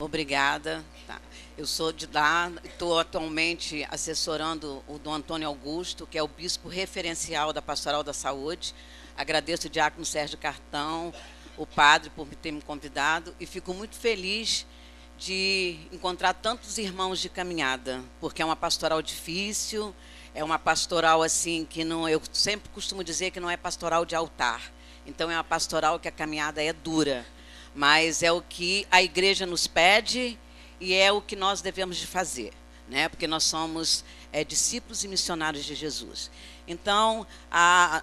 Obrigada. Tá. Eu sou de lá, estou atualmente assessorando o Dom Antônio Augusto, que é o bispo referencial da Pastoral da Saúde. Agradeço o diácono Sérgio Cartão, o padre, por ter me convidado, e fico muito feliz de encontrar tantos irmãos de caminhada, porque é uma pastoral difícil, é uma pastoral assim que não, eu sempre costumo dizer que não é pastoral de altar. Então é uma pastoral que a caminhada é dura, mas é o que a igreja nos pede e é o que nós devemos de fazer, né? Porque nós somos discípulos e missionários de Jesus. Então,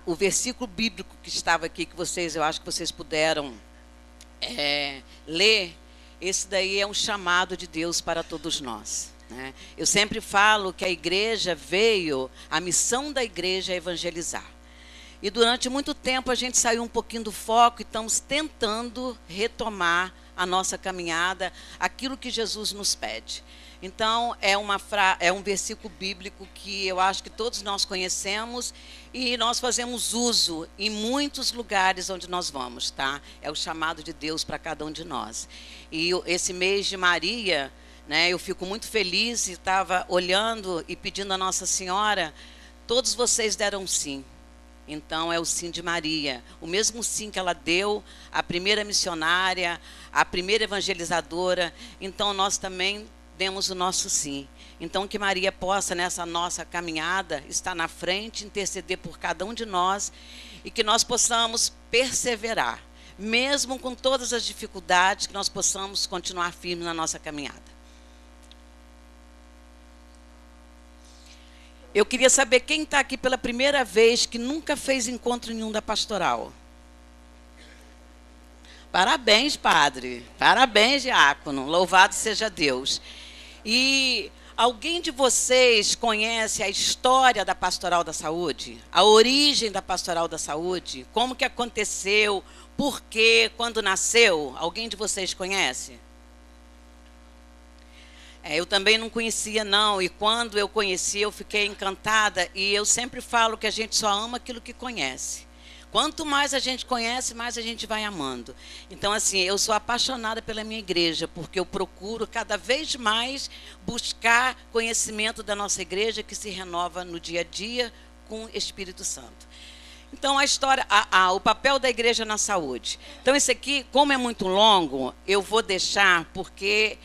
o versículo bíblico que estava aqui, que eu acho que vocês puderam ler, esse daí é um chamado de Deus para todos nós, né? Eu sempre falo que a igreja a missão da igreja é evangelizar. E durante muito tempo a gente saiu um pouquinho do foco e estamos tentando retomar a nossa caminhada, aquilo que Jesus nos pede. Então, é um versículo bíblico que eu acho que todos nós conhecemos e nós fazemos uso em muitos lugares onde nós vamos, tá? É o chamado de Deus para cada um de nós. E esse mês de Maria, né, eu fico muito feliz e estava olhando e pedindo a Nossa Senhora, todos vocês deram sim. Então, é o sim de Maria, o mesmo sim que ela deu à primeira missionária, à primeira evangelizadora. Então, nós também demos o nosso sim. Então, que Maria possa, nessa nossa caminhada, estar na frente, interceder por cada um de nós e que nós possamos perseverar, mesmo com todas as dificuldades, que nós possamos continuar firmes na nossa caminhada. Eu queria saber quem está aqui pela primeira vez que nunca fez encontro nenhum da pastoral. Parabéns, padre. Parabéns, diácono. Louvado seja Deus. E alguém de vocês conhece a história da Pastoral da Saúde? A origem da Pastoral da Saúde? Como que aconteceu? Por quê? Quando nasceu? Alguém de vocês conhece? Eu também não conhecia, não, e quando eu conheci, eu fiquei encantada, e eu sempre falo que a gente só ama aquilo que conhece. Quanto mais a gente conhece, mais a gente vai amando. Então, assim, eu sou apaixonada pela minha igreja, porque eu procuro cada vez mais buscar conhecimento da nossa igreja, que se renova no dia a dia com o Espírito Santo. Então, a história, o papel da igreja na saúde. Então, esse aqui, como é muito longo, eu vou deixar, porque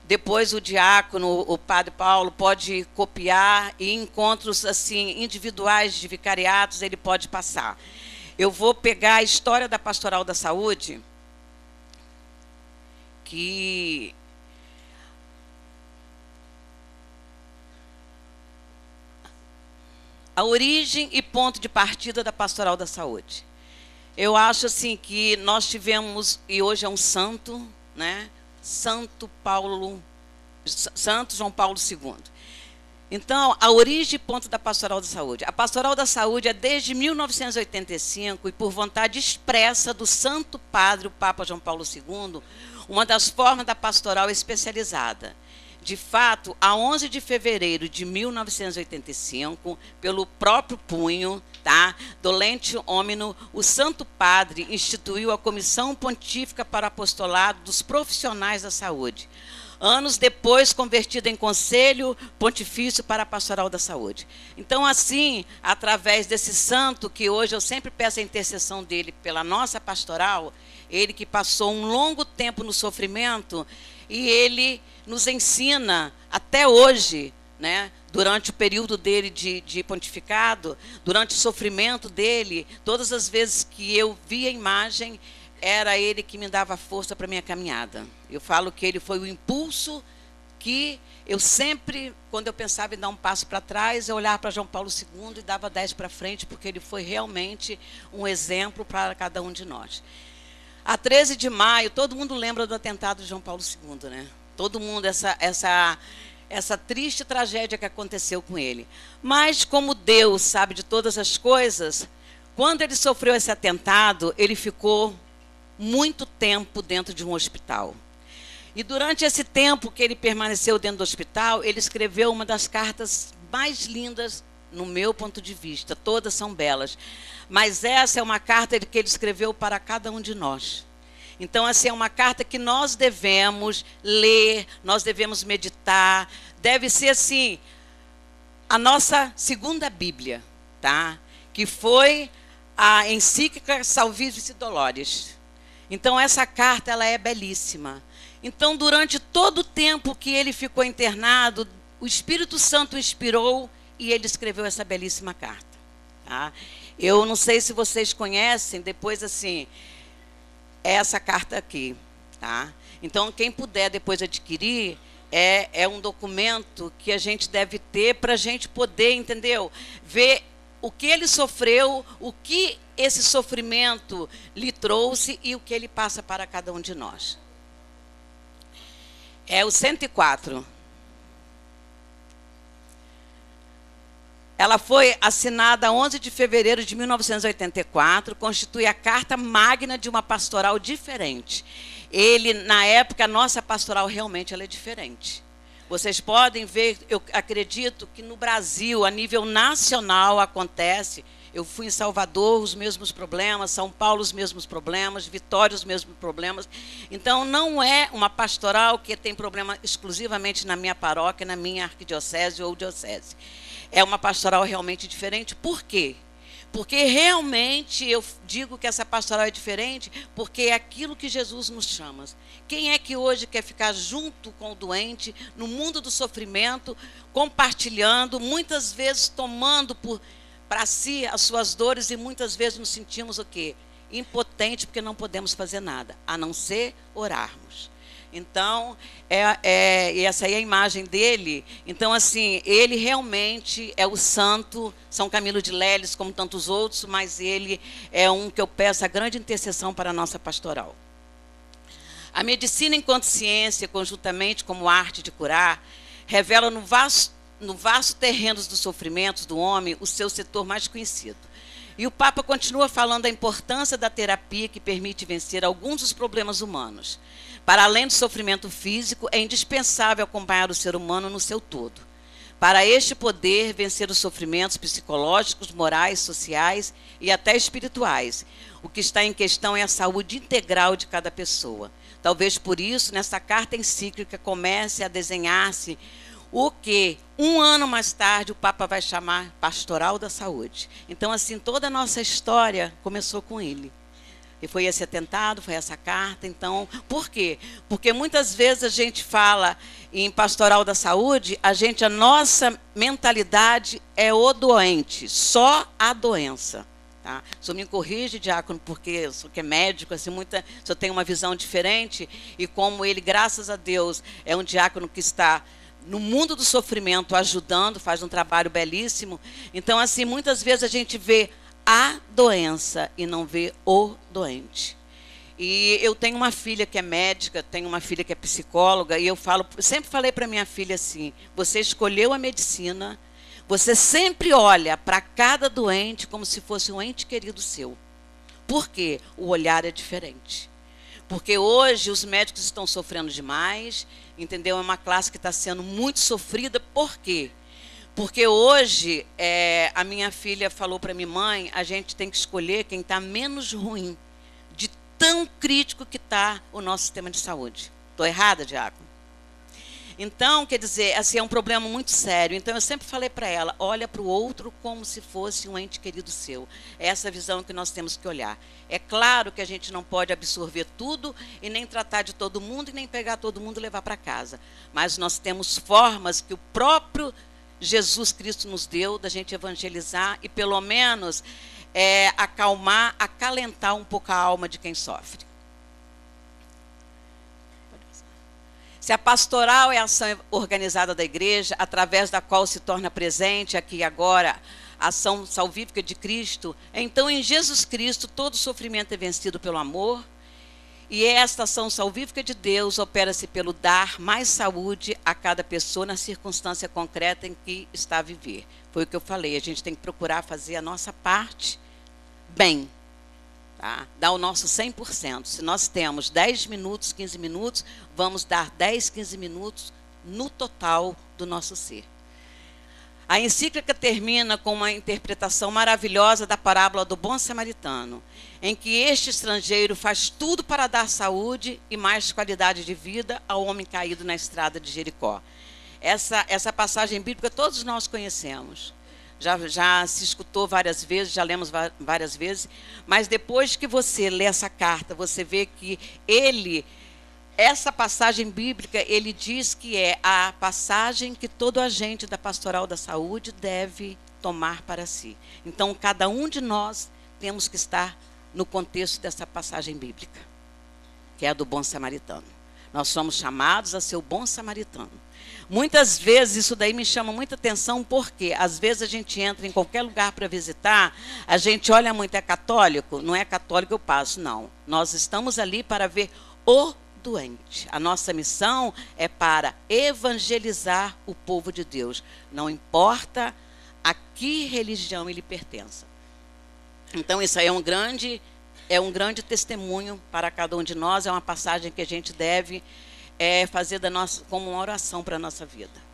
depois o diácono, o padre Paulo, pode copiar e encontros assim individuais de vicariatos ele pode passar. Eu vou pegar a história da Pastoral da Saúde, que a origem e ponto de partida da Pastoral da Saúde. Eu acho assim que nós tivemos, e hoje é um santo, né? Santo João Paulo II. Então, a origem e ponto da Pastoral da Saúde. A Pastoral da Saúde é desde 1985 e por vontade expressa do Santo Padre, o Papa João Paulo II, uma das formas da pastoral especializada. De fato, a 11 de fevereiro de 1985, pelo próprio punho, dolente homino, o Santo Padre instituiu a Comissão Pontífica para o Apostolado dos Profissionais da Saúde. Anos depois, convertida em Conselho Pontifício para a Pastoral da Saúde. Então, assim, através desse santo, que hoje eu sempre peço a intercessão dele pela nossa pastoral, ele que passou um longo tempo no sofrimento, e ele nos ensina até hoje, né, durante o período dele de pontificado, durante o sofrimento dele, todas as vezes que eu vi a imagem, era ele que me dava força para a minha caminhada. Eu falo que ele foi o impulso que eu sempre, quando eu pensava em dar um passo para trás, eu olhava para João Paulo II e dava 10 para frente, porque ele foi realmente um exemplo para cada um de nós. A 13 de maio, todo mundo lembra do atentado de João Paulo II, né? Todo mundo, essa triste tragédia que aconteceu com ele. Mas, como Deus sabe de todas as coisas, quando ele sofreu esse atentado, ele ficou muito tempo dentro de um hospital. E durante esse tempo que ele permaneceu dentro do hospital, ele escreveu uma das cartas mais lindas, no meu ponto de vista. Todas são belas. Mas essa é uma carta que ele escreveu para cada um de nós. Então, assim, é uma carta que nós devemos ler, nós devemos meditar. Deve ser, assim, a nossa segunda Bíblia, tá? Que foi a encíclica Salvifici Doloris. Então, essa carta, ela é belíssima. Então, durante todo o tempo que ele ficou internado, o Espírito Santo inspirou e ele escreveu essa belíssima carta. Tá? Eu não sei se vocês conhecem, depois, assim, essa carta aqui. Tá? Então, quem puder depois adquirir, é um documento que a gente deve ter para a gente poder, entendeu? Ver o que ele sofreu, o que esse sofrimento lhe trouxe e o que ele passa para cada um de nós. É o 104. Ela foi assinada 11 de fevereiro de 1984, constitui a carta magna de uma pastoral diferente. Ele, na época, a nossa pastoral realmente ela é diferente. Vocês podem ver, eu acredito que no Brasil, a nível nacional, acontece. Eu fui em Salvador, os mesmos problemas, São Paulo, os mesmos problemas, Vitória, os mesmos problemas. Então, não é uma pastoral que tem problema exclusivamente na minha paróquia, na minha arquidiocese ou diocese. É uma pastoral realmente diferente. Por quê? Porque realmente eu digo que essa pastoral é diferente, porque é aquilo que Jesus nos chama. Quem é que hoje quer ficar junto com o doente, no mundo do sofrimento, compartilhando, muitas vezes tomando para si as suas dores e muitas vezes nos sentimos o quê? Impotentes, porque não podemos fazer nada, a não ser orarmos. Então, essa aí é a imagem dele. Então, assim, ele realmente é o santo, São Camilo de Leles, como tantos outros, mas ele é um que eu peço a grande intercessão para a nossa pastoral. A medicina enquanto ciência, conjuntamente como arte de curar, revela no vasto terreno dos sofrimentos do homem o seu setor mais conhecido. E o Papa continua falando da importância da terapia que permite vencer alguns dos problemas humanos. Para além do sofrimento físico, é indispensável acompanhar o ser humano no seu todo. Para este poder vencer os sofrimentos psicológicos, morais, sociais e até espirituais. O que está em questão é a saúde integral de cada pessoa. Talvez por isso, nessa carta encíclica, comece a desenhar-se o que, um ano mais tarde, o Papa vai chamar Pastoral da Saúde. Então, assim, toda a nossa história começou com ele. E foi esse atentado, foi essa carta. Então, por quê? Porque muitas vezes a gente fala em Pastoral da Saúde, a nossa mentalidade é o doente, só a doença. Tá? O senhor me corrige, diácono, porque o senhor que é médico, assim, o senhor tem uma visão diferente, e como ele, graças a Deus, é um diácono que está no mundo do sofrimento ajudando, faz um trabalho belíssimo. Então, assim, muitas vezes a gente vê a doença e não vê o doente. E eu tenho uma filha que é médica, tenho uma filha que é psicóloga, e eu sempre falei para minha filha assim: você escolheu a medicina, você sempre olha para cada doente como se fosse um ente querido seu. Por quê? O olhar é diferente. Porque hoje os médicos estão sofrendo demais, entendeu? É uma classe que está sendo muito sofrida. Por quê? Porque hoje, a minha filha falou para minha mãe, a gente tem que escolher quem está menos ruim, de tão crítico que está o nosso sistema de saúde. Estou errada, diácono? Então, quer dizer, assim, é um problema muito sério. Então, eu sempre falei para ela, olha para o outro como se fosse um ente querido seu. É essa visão que nós temos que olhar. É claro que a gente não pode absorver tudo e nem tratar de todo mundo e nem pegar todo mundo e levar para casa. Mas nós temos formas que o próprio Jesus Cristo nos deu da gente evangelizar e, pelo menos, acalmar, acalentar um pouco a alma de quem sofre. Se a pastoral é a ação organizada da igreja, através da qual se torna presente aqui e agora a ação salvífica de Cristo, então em Jesus Cristo todo sofrimento é vencido pelo amor, e esta ação salvífica de Deus opera-se pelo dar mais saúde a cada pessoa na circunstância concreta em que está a viver. Foi o que eu falei, a gente tem que procurar fazer a nossa parte bem. Tá? Dar o nosso 100%. Se nós temos 10 minutos, 15 minutos, vamos dar 10, 15 minutos no total do nosso ser. A encíclica termina com uma interpretação maravilhosa da parábola do bom samaritano, em que este estrangeiro faz tudo para dar saúde e mais qualidade de vida ao homem caído na estrada de Jericó. Essa passagem bíblica todos nós conhecemos. Já se escutou várias vezes, já lemos várias vezes, mas depois que você lê essa carta, você vê que essa passagem bíblica, ele diz que é a passagem que todo agente da Pastoral da Saúde deve tomar para si. Então, cada um de nós temos que estar no contexto dessa passagem bíblica, que é a do bom samaritano. Nós somos chamados a ser o bom samaritano. Muitas vezes isso daí me chama muita atenção, porque às vezes a gente entra em qualquer lugar para visitar, a gente olha muito, é católico? Não é católico, eu passo. Não, nós estamos ali para ver o doente. A nossa missão é para evangelizar o povo de Deus. Não importa a que religião ele pertença. Então isso aí é um grande testemunho para cada um de nós. É uma passagem que a gente deve fazer como uma oração para a nossa vida.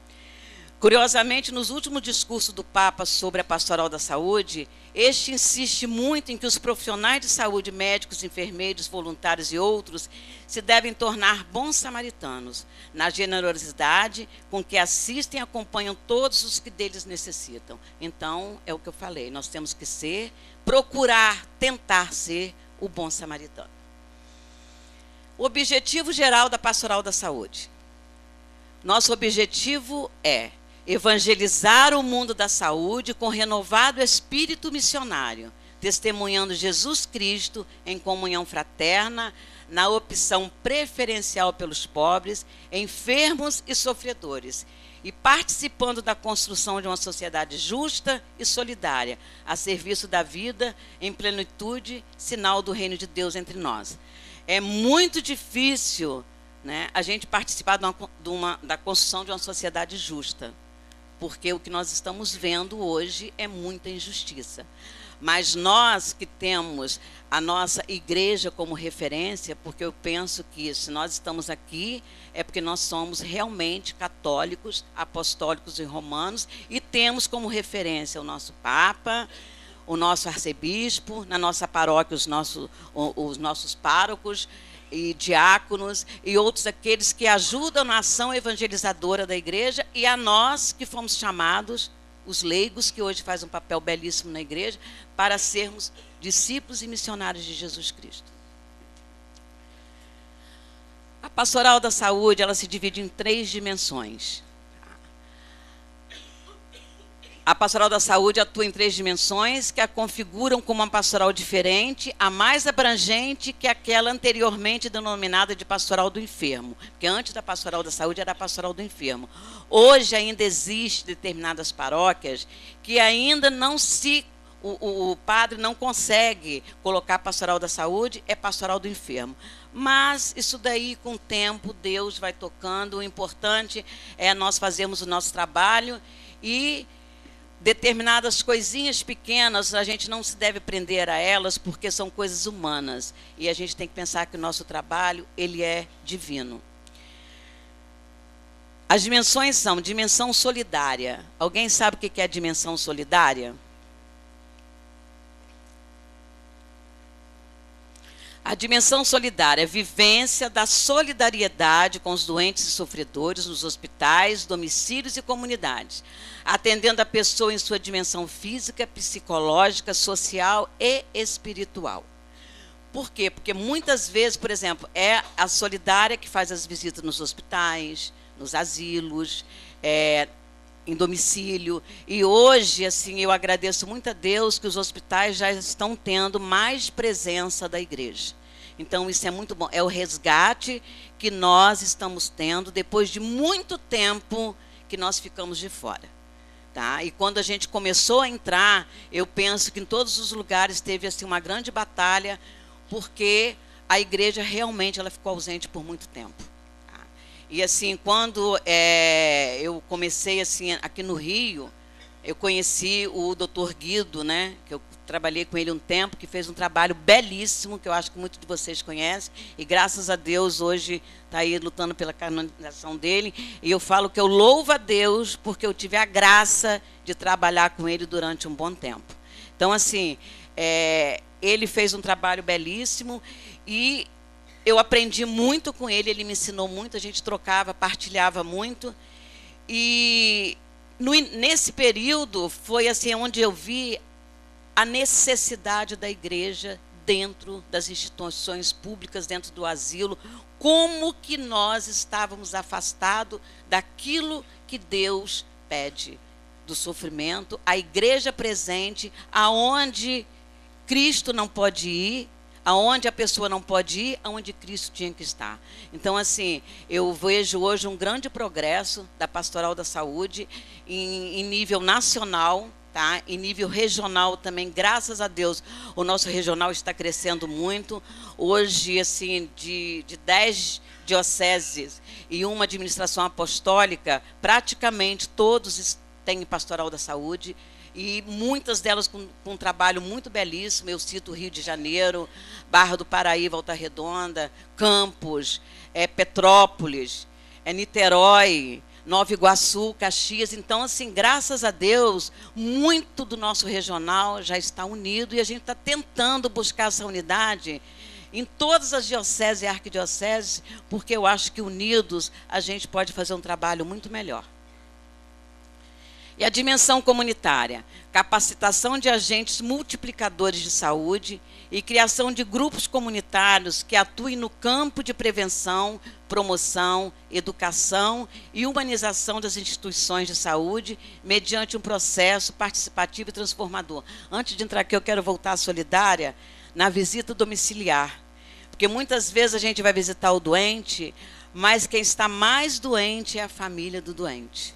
Curiosamente, nos últimos discursos do Papa sobre a pastoral da saúde, este insiste muito em que os profissionais de saúde, médicos, enfermeiros, voluntários e outros, se devem tornar bons samaritanos, na generosidade com que assistem e acompanham todos os que deles necessitam. Então, é o que eu falei, nós temos que tentar ser o bom samaritano. O objetivo geral da pastoral da saúde. Nosso objetivo é evangelizar o mundo da saúde com renovado espírito missionário, testemunhando Jesus Cristo em comunhão fraterna, na opção preferencial pelos pobres, enfermos e sofredores, e participando da construção de uma sociedade justa e solidária, a serviço da vida em plenitude, sinal do reino de Deus entre nós. É muito difícil, né, a gente participar da construção de uma sociedade justa, porque o que nós estamos vendo hoje é muita injustiça. Mas nós que temos a nossa igreja como referência, porque eu penso que se nós estamos aqui, é porque nós somos realmente católicos, apostólicos e romanos, e temos como referência o nosso Papa, o nosso arcebispo, na nossa paróquia os nossos párocos e diáconos e outros aqueles que ajudam na ação evangelizadora da igreja, e a nós que fomos chamados, os leigos, que hoje fazem um papel belíssimo na igreja, para sermos discípulos e missionários de Jesus Cristo. A pastoral da saúde, ela se divide em 3 dimensões. A pastoral da saúde atua em 3 dimensões que a configuram como uma pastoral diferente, a mais abrangente que aquela anteriormente denominada de pastoral do enfermo, porque antes da pastoral da saúde era a pastoral do enfermo. Hoje ainda existe determinadas paróquias que ainda não o padre não consegue colocar pastoral da saúde, é pastoral do enfermo. Mas isso daí, com o tempo, Deus vai tocando. O importante é nós fazermos o nosso trabalho, e determinadas coisinhas pequenas, a gente não se deve prender a elas, porque são coisas humanas. E a gente tem que pensar que o nosso trabalho, ele é divino. As dimensões são dimensão solidária. Alguém sabe o que é a dimensão solidária? A dimensão solidária é a vivência da solidariedade com os doentes e sofredores nos hospitais, domicílios e comunidades, atendendo a pessoa em sua dimensão física, psicológica, social e espiritual. Por quê? Porque muitas vezes, por exemplo, é a solidária que faz as visitas nos hospitais, nos asilos, em domicílio. E hoje, assim, eu agradeço muito a Deus que os hospitais já estão tendo mais presença da igreja. Então, isso é muito bom. É o resgate que nós estamos tendo depois de muito tempo que nós ficamos de fora. Tá? E quando a gente começou a entrar, eu penso que em todos os lugares teve assim, uma grande batalha, porque a igreja realmente ela ficou ausente por muito tempo. E assim, quando eu comecei assim, aqui no Rio, Eu conheci o Dr. Guido, né, que eu trabalhei com ele um tempo, que fez um trabalho belíssimo, que eu acho que muitos de vocês conhecem, e graças a Deus hoje está aí lutando pela canonização dele, e eu falo que eu louvo a Deus porque eu tive a graça de trabalhar com ele durante um bom tempo. Então, assim, ele fez um trabalho belíssimo e eu aprendi muito com ele, ele me ensinou muito, a gente trocava, partilhava muito, e nesse período foi assim onde eu vi a necessidade da igreja dentro das instituições públicas, dentro do asilo, como que nós estávamos afastados daquilo que Deus pede, do sofrimento, a igreja presente, aonde Cristo não pode ir, aonde a pessoa não pode ir, aonde Cristo tinha que estar. Então, assim, eu vejo hoje um grande progresso da Pastoral da Saúde em nível nacional, tá? Em nível regional também, graças a Deus, o nosso regional está crescendo muito. Hoje, assim, de 10 dioceses e uma administração apostólica, praticamente todos têm Pastoral da Saúde, e muitas delas com um trabalho muito belíssimo. Eu cito Rio de Janeiro, Barra do Paraíba, Volta Redonda, Campos, Petrópolis, Niterói, Nova Iguaçu, Caxias. Então, assim, graças a Deus, muito do nosso regional já está unido e a gente está tentando buscar essa unidade em todas as dioceses e arquidioceses, porque eu acho que unidos a gente pode fazer um trabalho muito melhor. E a dimensão comunitária, capacitação de agentes multiplicadores de saúde e criação de grupos comunitários que atuem no campo de prevenção, promoção, educação e humanização das instituições de saúde mediante um processo participativo e transformador. Antes de entrar aqui, eu quero voltar à solidária na visita domiciliar, porque muitas vezes a gente vai visitar o doente, mas quem está mais doente é a família do doente.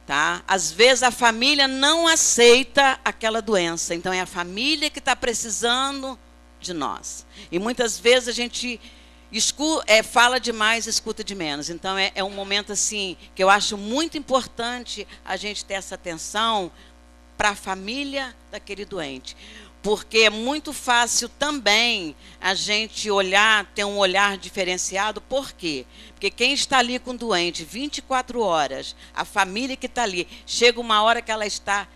Tá? Às vezes a família não aceita aquela doença, então é a família que está precisando de nós. E muitas vezes a gente fala demais, escuta de menos. Então é um momento assim que eu acho muito importante a gente ter essa atenção para a família daquele doente. Porque é muito fácil também a gente ter um olhar diferenciado. Por quê? Porque quem está ali com o doente 24 horas, a família que está ali, chega uma hora que ela está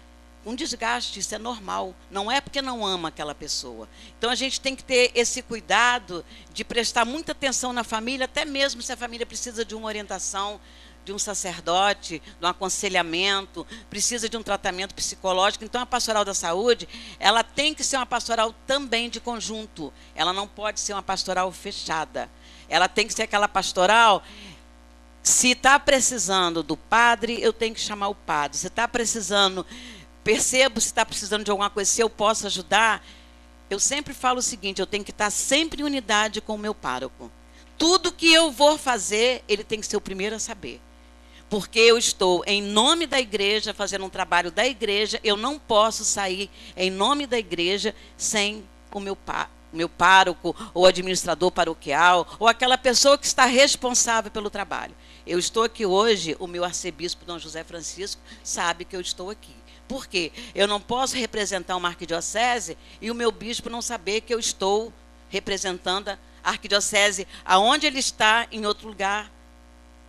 com desgaste, isso é normal. Não é porque não ama aquela pessoa. Então, a gente tem que ter esse cuidado de prestar muita atenção na família, até mesmo se a família precisa de uma orientação, de um sacerdote, de um aconselhamento, precisa de um tratamento psicológico. Então, a pastoral da saúde, ela tem que ser uma pastoral também de conjunto. Ela não pode ser uma pastoral fechada. Ela tem que ser aquela pastoral, se está precisando do padre, eu tenho que chamar o padre. Se está precisando, percebo se está precisando de alguma coisa, se eu posso ajudar. Eu sempre falo o seguinte, eu tenho que estar sempre em unidade com o meu pároco. Tudo que eu vou fazer, ele tem que ser o primeiro a saber. Porque eu estou em nome da igreja, fazendo um trabalho da igreja, eu não posso sair em nome da igreja sem o meu pároco, ou administrador paroquial, ou aquela pessoa que está responsável pelo trabalho. Eu estou aqui hoje, o meu arcebispo, Dom José Francisco, sabe que eu estou aqui. Por quê? Eu não posso representar uma arquidiocese e o meu bispo não saber que eu estou representando a arquidiocese aonde ele está, em outro lugar,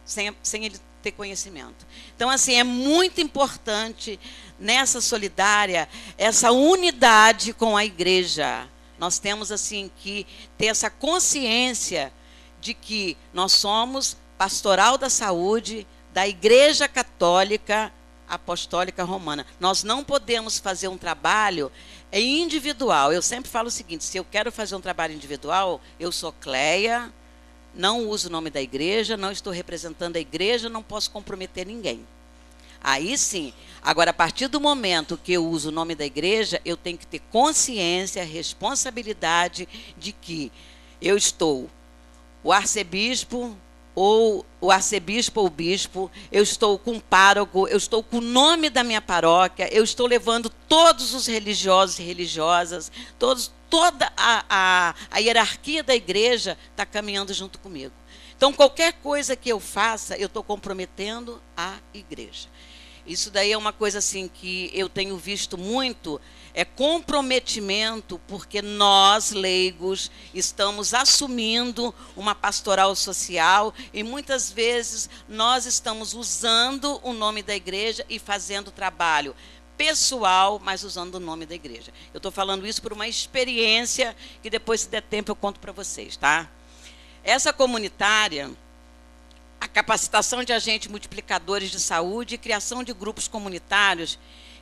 sem ele ter conhecimento. Então, assim, é muito importante nessa solidária, essa unidade com a igreja. Nós temos, assim, que ter essa consciência de que nós somos pastoral da saúde da Igreja Católica Apostólica Romana. Nós não podemos fazer um trabalho individual. Eu sempre falo o seguinte, se eu quero fazer um trabalho individual, eu sou Cleia, não uso o nome da igreja, não estou representando a igreja, não posso comprometer ninguém. Aí sim, agora a partir do momento que eu uso o nome da igreja, eu tenho que ter consciência, responsabilidade de que eu estou, o arcebispo ou o bispo, eu estou com o pároco, eu estou com o nome da minha paróquia, eu estou levando todos os religiosos e religiosas, toda a hierarquia da igreja está caminhando junto comigo. Então, qualquer coisa que eu faça, eu estou comprometendo a igreja. Isso daí é uma coisa assim que eu tenho visto muito, é comprometimento, porque nós, leigos, estamos assumindo uma pastoral social e muitas vezes nós estamos usando o nome da igreja e fazendo trabalho pessoal, mas usando o nome da igreja. Eu estou falando isso por uma experiência que depois, se der tempo, eu conto para vocês, tá? Essa comunitária, a capacitação de agentes multiplicadores de saúde e criação de grupos comunitários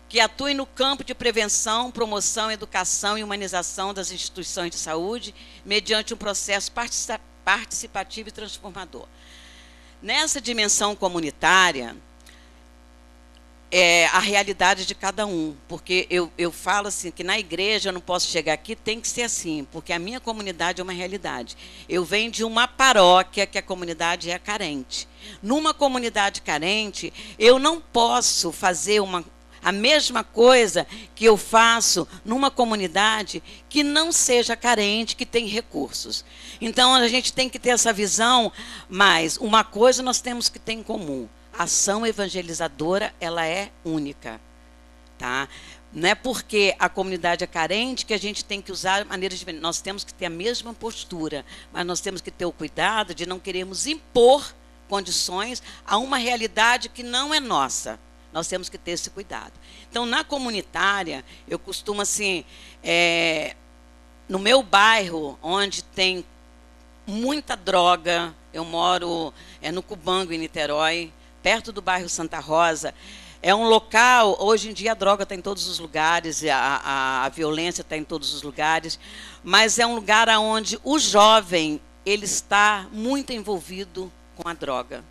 que atuem no campo de prevenção, promoção, educação e humanização das instituições de saúde, mediante um processo participativo e transformador. Nessa dimensão comunitária, é a realidade de cada um, porque eu falo assim, que na igreja eu não posso chegar aqui, tem que ser assim, porque a minha comunidade é uma realidade. Eu venho de uma paróquia que a comunidade é carente. Numa comunidade carente, eu não posso fazer a mesma coisa que eu faço numa comunidade que não seja carente, que tem recursos. Então, a gente tem que ter essa visão, mas uma coisa nós temos que ter em comum. A ação evangelizadora, ela é única. Tá? Não é porque a comunidade é carente que a gente tem que usar maneiras diferentes. Nós temos que ter a mesma postura, mas nós temos que ter o cuidado de não queremos impor condições a uma realidade que não é nossa. Nós temos que ter esse cuidado. Então, na comunitária, eu costumo assim, no meu bairro, onde tem muita droga, eu moro no Cubango, em Niterói, perto do bairro Santa Rosa. É um local, hoje em dia a droga está em todos os lugares, a violência está em todos os lugares, mas é um lugar onde o jovem ele está muito envolvido com a droga.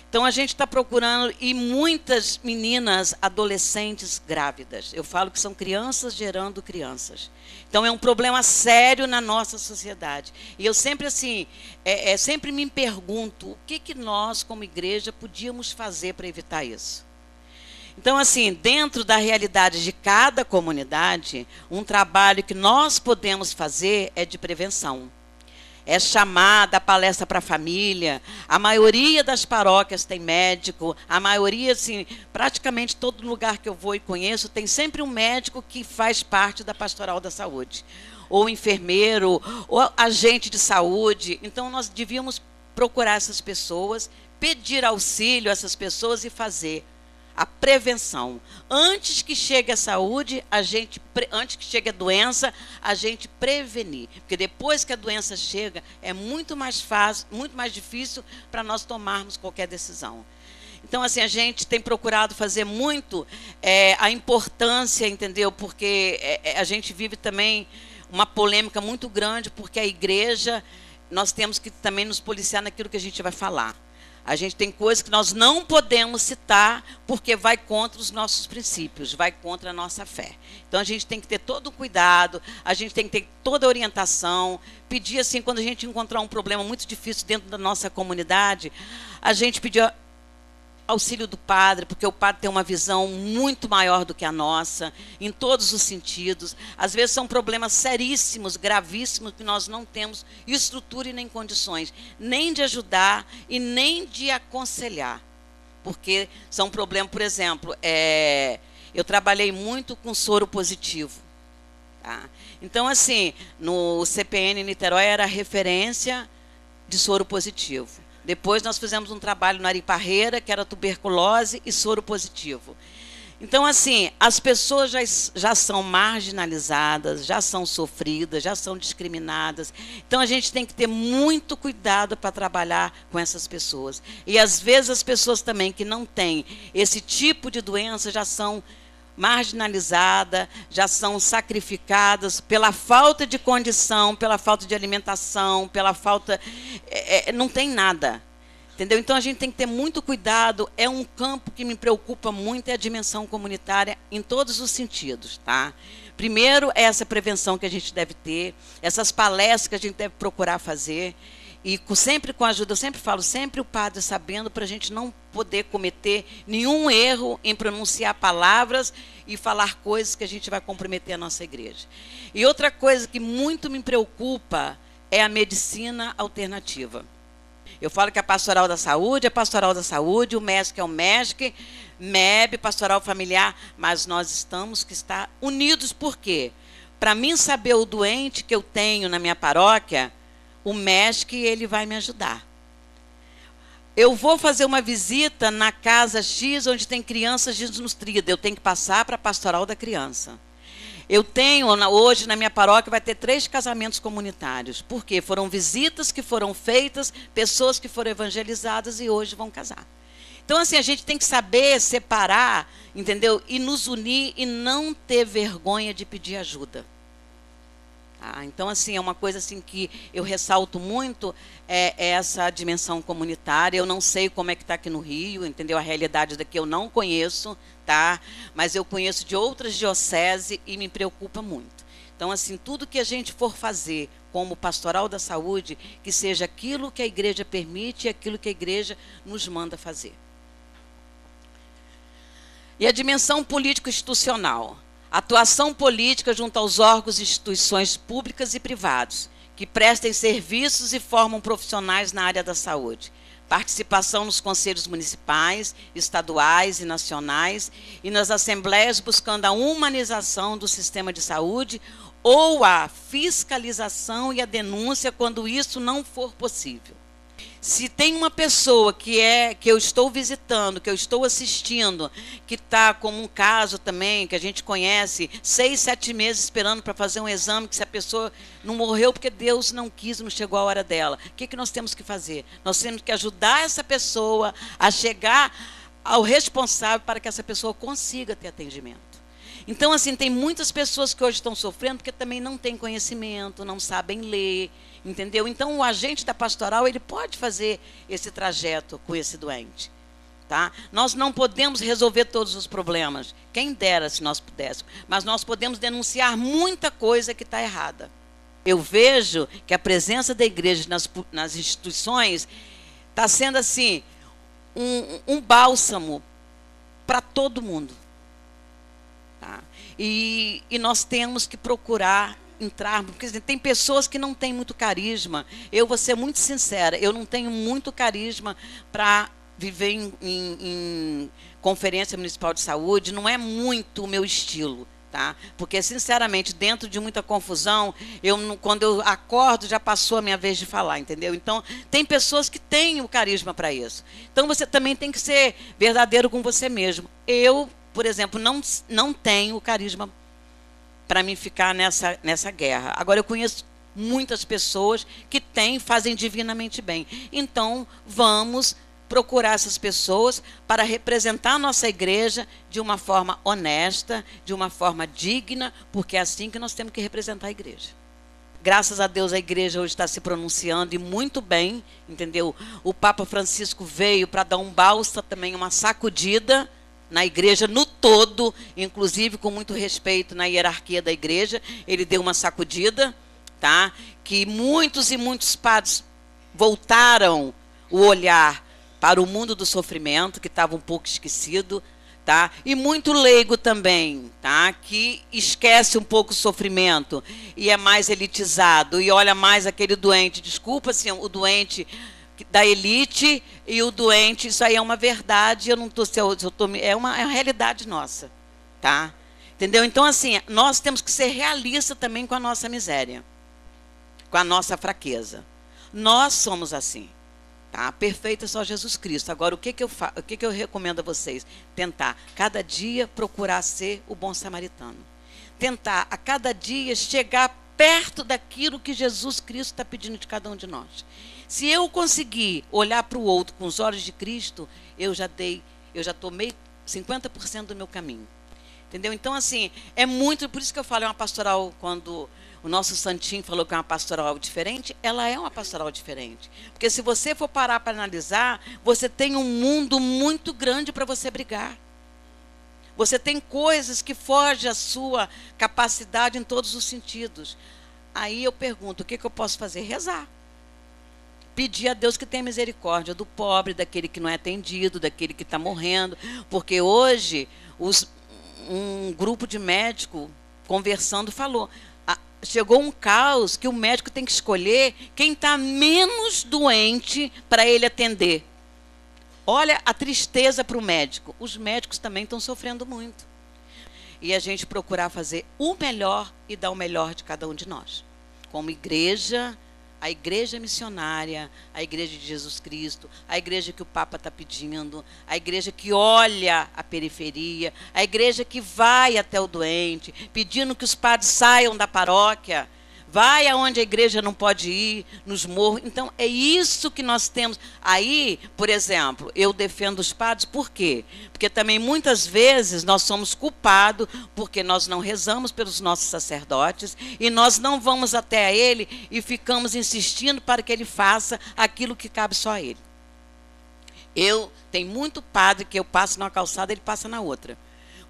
Então, a gente está procurando, e muitas meninas, adolescentes grávidas. Eu falo que são crianças gerando crianças. Então, é um problema sério na nossa sociedade. E eu sempre, assim, sempre me pergunto, o que nós, como igreja, podíamos fazer para evitar isso? Então, assim, dentro da realidade de cada comunidade, um trabalho que nós podemos fazer é de prevenção. É chamada, palestra para a família. A maioria das paróquias tem médico. A maioria, assim, praticamente todo lugar que eu vou e conheço, tem sempre um médico que faz parte da pastoral da saúde. Ou enfermeiro, ou agente de saúde. Então, nós devíamos procurar essas pessoas, pedir auxílio a essas pessoas e fazer a prevenção. Antes que chegue a saúde, antes que chegue a doença, a gente prevenir. Porque depois que a doença chega, é muito mais fácil, muito mais difícil para nós tomarmos qualquer decisão. Então, assim, a gente tem procurado fazer muito a importância, entendeu? Porque a gente vive também uma polêmica muito grande, porque a igreja, nós temos que também nos policiar naquilo que a gente vai falar. A gente tem coisas que nós não podemos citar porque vai contra os nossos princípios, vai contra a nossa fé. Então, a gente tem que ter todo o cuidado, a gente tem que ter toda a orientação, pedir assim, quando a gente encontrar um problema muito difícil dentro da nossa comunidade, a gente pedir auxílio do padre, porque o padre tem uma visão muito maior do que a nossa, em todos os sentidos. Às vezes são problemas seríssimos, gravíssimos, que nós não temos estrutura e nem condições, nem de ajudar e nem de aconselhar. Porque são problemas, por exemplo, eu trabalhei muito com soro positivo. Tá? Então, assim, no CPN Niterói era referência de soro positivo. Depois nós fizemos um trabalho na Ariparreira, que era tuberculose e soro positivo. Então, assim, as pessoas já são marginalizadas, já são sofridas, já são discriminadas. Então, a gente tem que ter muito cuidado para trabalhar com essas pessoas. E, às vezes, as pessoas também que não têm esse tipo de doença já são marginalizadas, já são sacrificadas pela falta de condição, pela falta de alimentação, pela falta... não tem nada, entendeu? Então, a gente tem que ter muito cuidado. É um campo que me preocupa muito, é a dimensão comunitária em todos os sentidos, tá? Primeiro, é essa prevenção que a gente deve ter, essas palestras que a gente deve procurar fazer, e sempre com a ajuda, eu sempre falo, sempre o padre sabendo, para a gente não poder cometer nenhum erro em pronunciar palavras e falar coisas que a gente vai comprometer a nossa igreja. E outra coisa que muito me preocupa é a medicina alternativa. Eu falo que a pastoral da saúde é pastoral da saúde, o MESC é o MESC, MEB, pastoral familiar, mas nós temos que estar unidos. Por quê? Para mim saber o doente que eu tenho na minha paróquia, o MESC ele vai me ajudar. Eu vou fazer uma visita na casa X, onde tem crianças desnutridas. Eu tenho que passar para a pastoral da criança. Eu tenho, hoje na minha paróquia, vai ter 3 casamentos comunitários. Por quê? Foram visitas que foram feitas, pessoas que foram evangelizadas e hoje vão casar. Então, assim, a gente tem que saber separar, entendeu? E nos unir e não ter vergonha de pedir ajuda. Então, assim, é uma coisa assim que eu ressalto muito, é essa dimensão comunitária. Eu não sei como é que está aqui no Rio, entendeu? A realidade daqui eu não conheço, tá? Mas eu conheço de outras dioceses e me preocupa muito. Então, assim, tudo que a gente for fazer como pastoral da saúde, que seja aquilo que a igreja permite e aquilo que a igreja nos manda fazer. E a dimensão político-institucional. Atuação política junto aos órgãos e instituições públicas e privados, que prestem serviços e formam profissionais na área da saúde. Participação nos conselhos municipais, estaduais e nacionais, e nas assembleias buscando a humanização do sistema de saúde ou a fiscalização e a denúncia quando isso não for possível. Se tem uma pessoa que eu estou visitando, que eu estou assistindo, que está como um caso também, que a gente conhece, 6, 7 meses esperando para fazer um exame, que se a pessoa não morreu porque Deus não quis, não chegou a hora dela, o que nós temos que fazer? Nós temos que ajudar essa pessoa a chegar ao responsável para que essa pessoa consiga ter atendimento. Então, assim, tem muitas pessoas que hoje estão sofrendo porque também não têm conhecimento, não sabem ler, entendeu? Então, o agente da pastoral, ele pode fazer esse trajeto com esse doente, tá? Nós não podemos resolver todos os problemas, quem dera se nós pudéssemos, mas nós podemos denunciar muita coisa que está errada. Eu vejo que a presença da igreja nas instituições está sendo, assim, um bálsamo para todo mundo. Tá? E nós temos que procurar entrar, porque tem pessoas que não têm muito carisma. Eu vou ser muito sincera, eu não tenho muito carisma para viver em conferência municipal de saúde, não é muito o meu estilo. Tá? Porque, sinceramente, dentro de muita confusão, quando eu acordo, já passou a minha vez de falar, entendeu? Então, tem pessoas que têm o carisma para isso. Então, você também tem que ser verdadeiro com você mesmo. Eu, por exemplo, não tenho o carisma para mim ficar nessa guerra. Agora, eu conheço muitas pessoas que fazem divinamente bem. Então, vamos procurar essas pessoas para representar a nossa igreja de uma forma honesta, de uma forma digna, porque é assim que nós temos que representar a igreja. Graças a Deus a igreja hoje está se pronunciando e muito bem, entendeu? O Papa Francisco veio para dar um bálsamo também, uma sacudida na igreja no todo, inclusive com muito respeito na hierarquia da igreja. Ele deu uma sacudida, tá? Que muitos e muitos padres voltaram o olhar para o mundo do sofrimento, que estava um pouco esquecido, tá? E muito leigo também, tá? Que esquece um pouco o sofrimento e é mais elitizado e olha mais aquele doente. Desculpa, assim, o doente da elite e o doente, isso aí é uma verdade, eu não estou, é uma realidade nossa, tá? Entendeu? Então, assim, nós temos que ser realistas também com a nossa miséria, com a nossa fraqueza. Nós somos assim, tá? Perfeito é só Jesus Cristo. Agora, o que eu recomendo a vocês? Tentar, cada dia, procurar ser o bom samaritano. Tentar, a cada dia, chegar perto daquilo que Jesus Cristo está pedindo de cada um de nós. Se eu conseguir olhar para o outro com os olhos de Cristo, eu já tomei 50% do meu caminho. Entendeu? Então, assim, é muito, por isso que eu falo, é uma pastoral, quando o nosso santinho falou que é uma pastoral diferente, ela é uma pastoral diferente. Porque se você for parar para analisar, você tem um mundo muito grande para você brigar. Você tem coisas que fogem à sua capacidade em todos os sentidos. Aí eu pergunto, o que eu posso fazer? Rezar. Pedir a Deus que tenha misericórdia do pobre, daquele que não é atendido, daquele que está morrendo. Porque hoje, um grupo de médicos conversando falou, chegou um caos que o médico tem que escolher quem está menos doente para ele atender. Olha a tristeza para o médico. Os médicos também estão sofrendo muito. E a gente procurar fazer o melhor e dar o melhor de cada um de nós. Como igreja, a igreja missionária, a igreja de Jesus Cristo, a igreja que o Papa está pedindo, a igreja que olha a periferia, a igreja que vai até o doente, pedindo que os padres saiam da paróquia, vai aonde a igreja não pode ir, nos morros. Então, é isso que nós temos. Aí, por exemplo, eu defendo os padres, por quê? Porque também muitas vezes nós somos culpados porque nós não rezamos pelos nossos sacerdotes e nós não vamos até a ele e ficamos insistindo para que ele faça aquilo que cabe só a ele. Tem muito padre que eu passo numa calçada, ele passa na outra.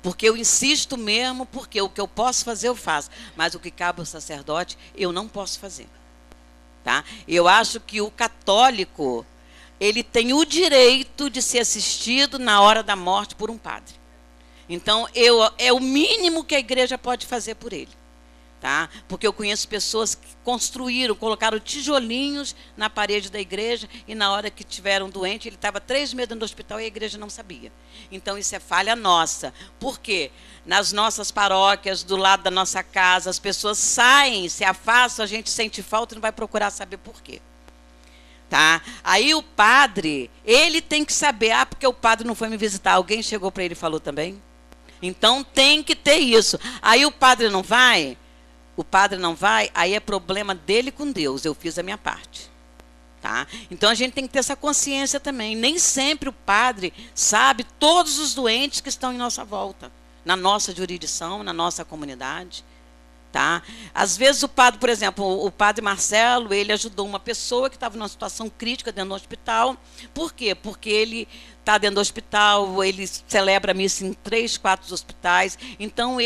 Porque eu insisto mesmo, porque o que eu posso fazer, eu faço. Mas o que cabe ao sacerdote, eu não posso fazer. Tá? Eu acho que o católico, ele tem o direito de ser assistido na hora da morte por um padre. Então, é o mínimo que a igreja pode fazer por ele. Tá? Porque eu conheço pessoas que colocaram tijolinhos na parede da igreja e na hora que tiveram doente, ele estava 3 meses dentro do hospital e a igreja não sabia. Então, isso é falha nossa. Por quê? Nas nossas paróquias, do lado da nossa casa, as pessoas saem, se afastam, a gente sente falta e não vai procurar saber por quê. Tá? Aí o padre, ele tem que saber, porque o padre não foi me visitar. Alguém chegou para ele e falou também? Então, tem que ter isso. Aí o padre não vai... aí é problema dele com Deus, eu fiz a minha parte. Tá? Então, a gente tem que ter essa consciência também. Nem sempre o padre sabe todos os doentes que estão em nossa volta, na nossa jurisdição, na nossa comunidade. Tá? Às vezes o padre, por exemplo, o padre Marcelo, ele ajudou uma pessoa que estava numa situação crítica dentro do hospital. Por quê? Porque ele está dentro do hospital, ele celebra a missa em 3, 4 hospitais, então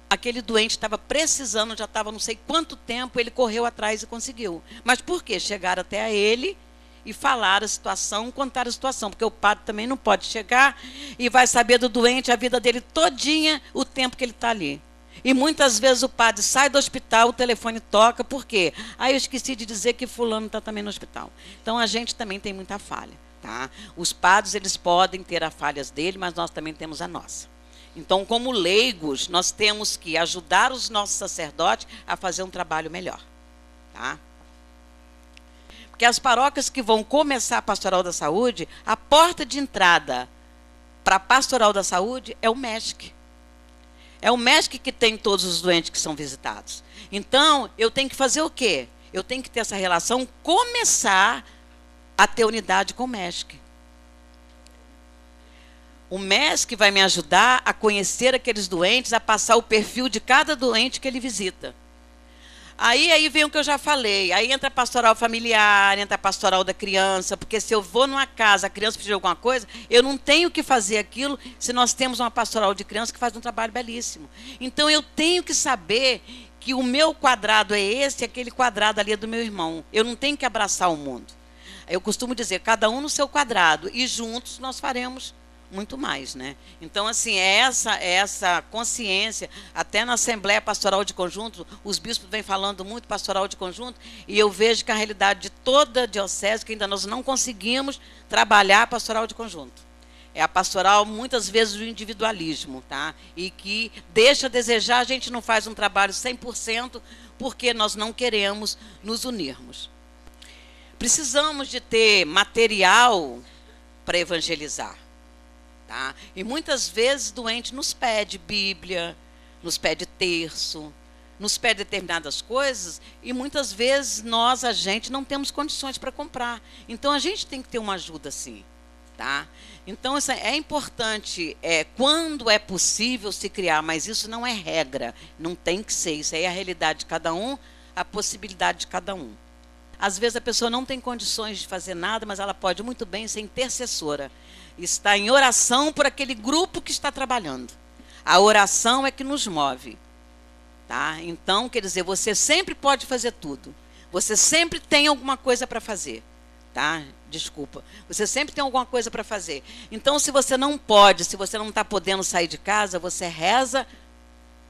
aquele doente estava precisando, já estava não sei quanto tempo, ele correu atrás e conseguiu. Mas por quê? Chegaram até a ele e falaram a situação, contaram a situação. Porque o padre também não pode chegar e vai saber do doente a vida dele todinha, o tempo que ele está ali. E muitas vezes o padre sai do hospital, o telefone toca, por quê? Eu esqueci de dizer que fulano está também no hospital. Então, a gente também tem muita falha. Tá? Os padres, eles podem ter as falhas dele, mas nós também temos a nossa. Então, como leigos, nós temos que ajudar os nossos sacerdotes a fazer um trabalho melhor. Tá? Porque as paróquias que vão começar a pastoral da saúde, a porta de entrada para a pastoral da saúde é o MESC. É o MESC que tem todos os doentes que são visitados. Então, eu tenho que fazer o quê? Eu tenho que ter essa relação, começar a ter unidade com o MESC. O MESC vai me ajudar a conhecer aqueles doentes, a passar o perfil de cada doente que ele visita. Aí vem o que eu já falei. Aí entra a pastoral familiar, entra a pastoral da criança, porque se eu vou numa casa, a criança pedir alguma coisa, eu não tenho que fazer aquilo se nós temos uma pastoral de criança que faz um trabalho belíssimo. Então, eu tenho que saber que o meu quadrado é esse, aquele quadrado ali é do meu irmão. Eu não tenho que abraçar o mundo. Eu costumo dizer, cada um no seu quadrado, e juntos nós faremos muito mais, né? Então, assim, essa consciência, até na Assembleia Pastoral de Conjunto, os bispos vêm falando muito pastoral de conjunto, e eu vejo que a realidade de toda a diocese, que ainda nós não conseguimos trabalhar a pastoral de conjunto. É a pastoral, muitas vezes, do individualismo, tá? E que deixa a desejar, a gente não faz um trabalho 100%, porque nós não queremos nos unirmos. Precisamos de ter material para evangelizar. Tá? E muitas vezes o doente nos pede Bíblia, nos pede terço, nos pede determinadas coisas e muitas vezes a gente não temos condições para comprar. Então, a gente tem que ter uma ajuda sim. Tá? Então, é importante, quando é possível se criar, mas isso não é regra, não tem que ser. Isso aí é a realidade de cada um, a possibilidade de cada um. Às vezes a pessoa não tem condições de fazer nada, mas ela pode muito bem ser intercessora. Está em oração por aquele grupo que está trabalhando. A oração é que nos move. Tá? Então, quer dizer, você sempre pode fazer tudo. Você sempre tem alguma coisa para fazer. Tá? Desculpa. Você sempre tem alguma coisa para fazer. Então, se você não pode, se você não está podendo sair de casa, você reza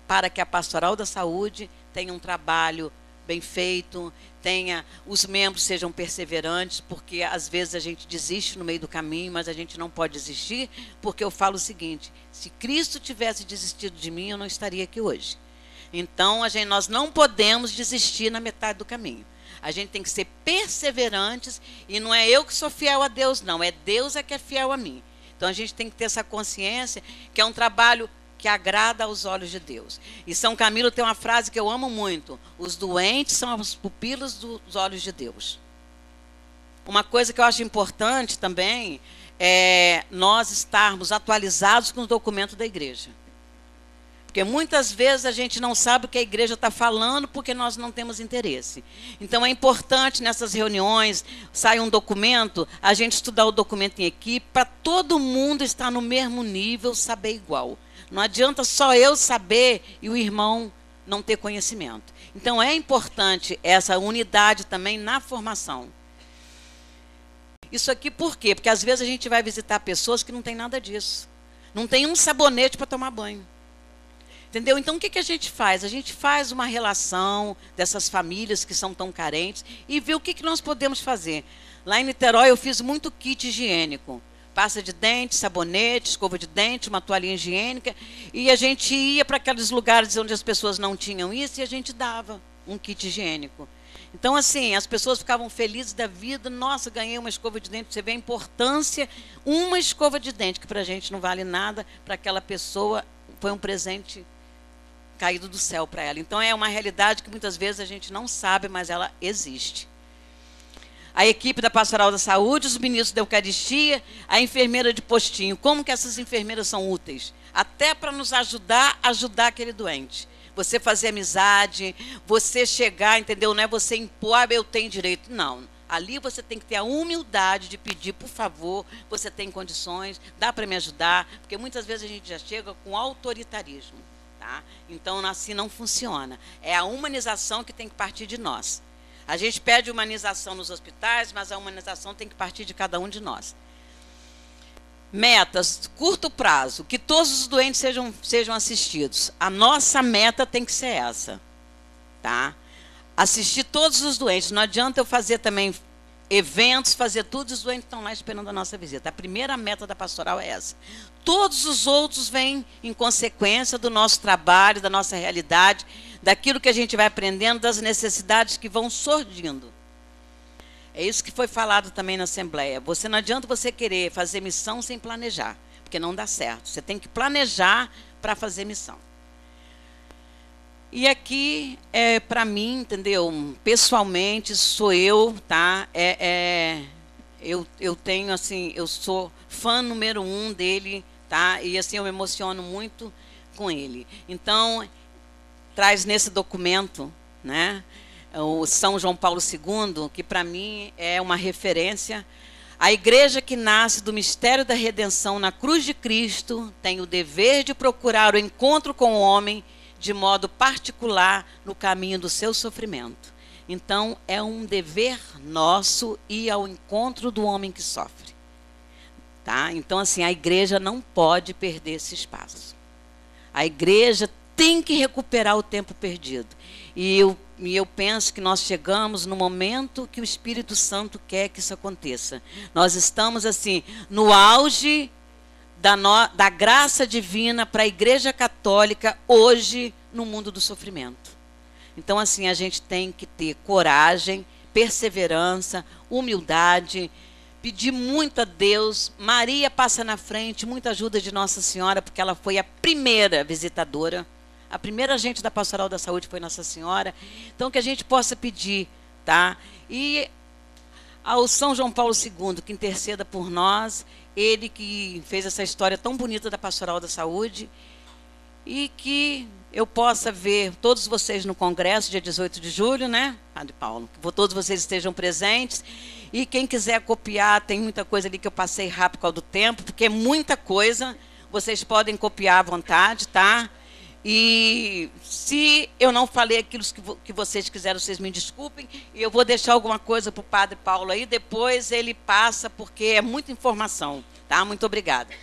para que a Pastoral da Saúde tenha um trabalho bem feito, os membros sejam perseverantes, porque às vezes a gente desiste no meio do caminho, mas a gente não pode desistir, porque eu falo o seguinte: se Cristo tivesse desistido de mim, eu não estaria aqui hoje. Então, nós não podemos desistir na metade do caminho. A gente tem que ser perseverantes, e não é eu que sou fiel a Deus, não, é Deus que é fiel a mim. Então, a gente tem que ter essa consciência que é um trabalho que agrada aos olhos de Deus. E São Camilo tem uma frase que eu amo muito: os doentes são as pupilas dos olhos de Deus. Uma coisa que eu acho importante também é nós estarmos atualizados com os documentos da igreja. Porque muitas vezes a gente não sabe o que a igreja está falando porque nós não temos interesse. Então é importante nessas reuniões, sai um documento, a gente estudar o documento em equipe, para todo mundo estar no mesmo nível, saber igual. Não adianta só eu saber e o irmão não ter conhecimento. Então é importante essa unidade também na formação. Isso aqui por quê? Porque às vezes a gente vai visitar pessoas que não tem nada disso. Não tem um sabonete para tomar banho. Entendeu? Então, o que a gente faz? A gente faz uma relação dessas famílias que são tão carentes e vê o que nós podemos fazer. Lá em Niterói, eu fiz muito kit higiênico. Pasta de dente, sabonete, escova de dente, uma toalhinha higiênica. E a gente ia para aqueles lugares onde as pessoas não tinham isso e a gente dava um kit higiênico. Então, assim, as pessoas ficavam felizes da vida. Nossa, ganhei uma escova de dente. Você vê a importância. Uma escova de dente, que para a gente não vale nada, para aquela pessoa foi um presente caído do céu para ela. Então, é uma realidade que muitas vezes a gente não sabe, mas ela existe. A equipe da Pastoral da Saúde, os ministros da Eucaristia, a enfermeira de postinho. Como que essas enfermeiras são úteis? Até para nos ajudar a ajudar aquele doente. Você fazer amizade, você chegar, entendeu? Não é você impor, eu tenho direito. Não. Ali você tem que ter a humildade de pedir, por favor, você tem condições, dá para me ajudar? Porque muitas vezes a gente já chega com autoritarismo. Tá? Então, assim não funciona. É a humanização que tem que partir de nós. A gente pede humanização nos hospitais, mas a humanização tem que partir de cada um de nós. Metas, curto prazo, que todos os doentes sejam assistidos. A nossa meta tem que ser essa. Tá? Assistir todos os doentes. Não adianta eu fazer também eventos, fazer tudo, os doentes estão lá esperando a nossa visita. A primeira meta da pastoral é essa. Todos os outros vêm em consequência do nosso trabalho, da nossa realidade, daquilo que a gente vai aprendendo, das necessidades que vão surgindo. É isso que foi falado também na Assembleia. Não adianta você querer fazer missão sem planejar, porque não dá certo. Você tem que planejar para fazer missão. E aqui, para mim, entendeu? Pessoalmente, sou eu, tá? Eu tenho, assim, eu sou fã número 1 dele, tá? E, assim, eu me emociono muito com ele. Então, traz nesse documento, né? O São João Paulo II, que para mim é uma referência. A igreja que nasce do mistério da redenção na cruz de Cristo tem o dever de procurar o encontro com o homem de modo particular no caminho do seu sofrimento. Então, é um dever nosso ir ao encontro do homem que sofre. Tá? Então, assim, a igreja não pode perder esse espaço. A igreja tem que recuperar o tempo perdido. E eu penso que nós chegamos no momento que o Espírito Santo quer que isso aconteça. Nós estamos, assim, no auge da graça divina para a Igreja Católica hoje no mundo do sofrimento. Então, assim, a gente tem que ter coragem, perseverança, humildade, pedir muito a Deus. Maria passa na frente, muita ajuda de Nossa Senhora, porque ela foi a primeira visitadora. A primeira agente da Pastoral da Saúde foi Nossa Senhora. Então, que a gente possa pedir, tá? E ao São João Paulo II, que interceda por nós, ele que fez essa história tão bonita da Pastoral da Saúde, e que eu possa ver todos vocês no congresso, dia 18 de julho, né, Padre Paulo? Que todos vocês estejam presentes. E quem quiser copiar, tem muita coisa ali que eu passei rápido por causa do tempo, porque é muita coisa, vocês podem copiar à vontade, tá? E se eu não falei aquilo que vocês quiseram, vocês me desculpem. E eu vou deixar alguma coisa para o Padre Paulo aí, depois ele passa, porque é muita informação, tá? Muito obrigada.